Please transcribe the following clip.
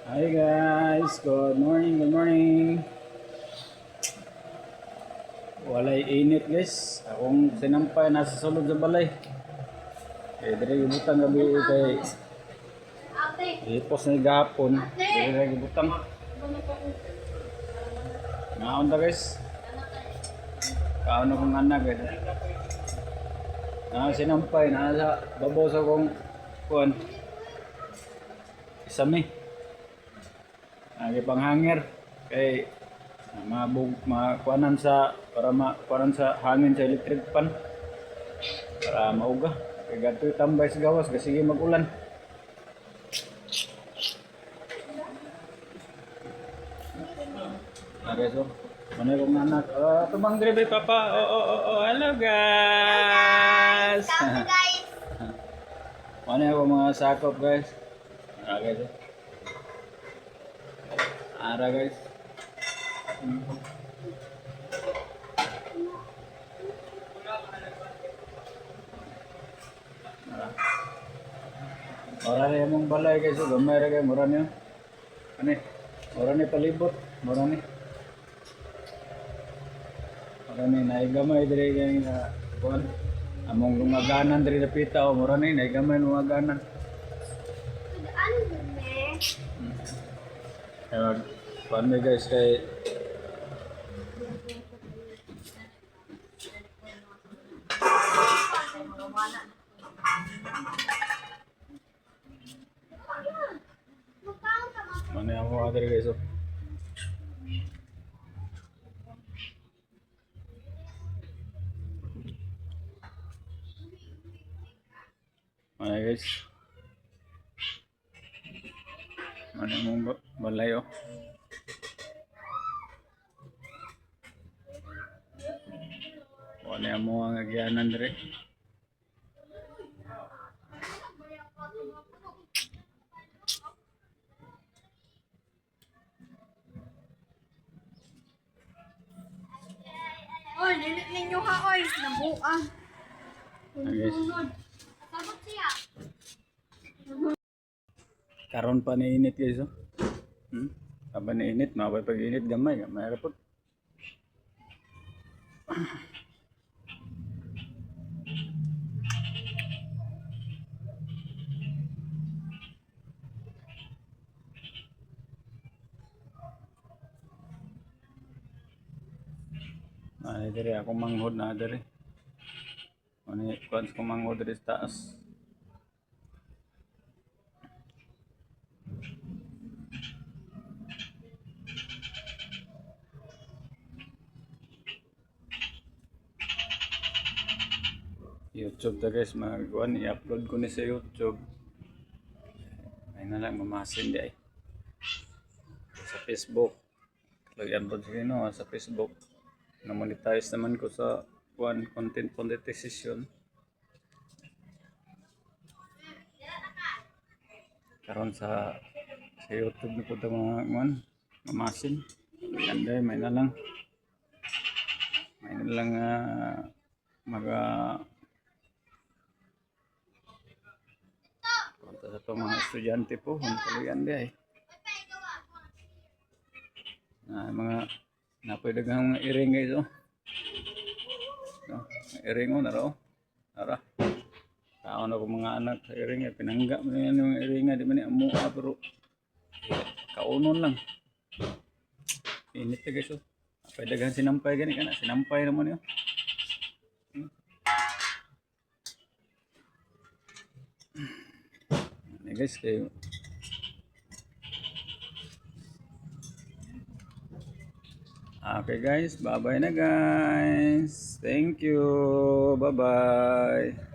Hi guys, good morning, good morning. Walay init guys. Akong sinampay nasa sulod sa balay. Dire gibutang gabi kay ipos na gahapon. Dire gibutang. Naon ta guys. Kaon akong anak guys. Sinampay nasa babaw sa kong kuan. Isami. Panghangir kay makuanan sa para makuanan sa hangin sa electric fan para mauga kay gadto tambay sa gawas kasi sige magulan. Okay, so manay kong anak tumang dire papa. Hello guys. Manay ako mga sakop guys. Okay, so ara guys. Mura ni among balay guys, so gamay ra kay mura niyo. Ani? Mura ni palibot, mura ni. Mura ni naigamay dire kay nga kuan. Among lumaganan dire dapita o mura ni naigamay lumaganan. Ewan, kuan mi guys kay mana ako adre guys oh. Mana guys. Mana mong balay oh. Wala mo ang agyanan dire. Oy, linit ninyo ha, oy. Nabuang. Guys. Sabot siya. Karon pa ni init guys oh. Aba ni init, mabay pag init gamay ra pud. Ay dire ako manghod na dire. Ani kuan ko manghod dire sa taas. YouTube ta guys, magkuan i-upload ko ni sa YouTube. Ay na lang mamasin di ay. Sa Facebook. Lagyan po sige no sa Facebook. Na-monetize naman ko sa one content monetization. Karon sa YouTube na po ito mga mamasin. Ganda may na lang. May na lang maga punta sa itong mga estudyante po. Hantuloyan di ay. Mga napadagang mga iring guys oh. No, iring oh naro. Nara. Kaon ako mga anak sa iring eh pinangga mo yan yung iring di man ni amo pero kaunon lang. Init guys oh. Padagang sinampay gani kana sinampay naman yo. Guys kayo. Okay guys, bye bye na guys. Thank you. Bye bye.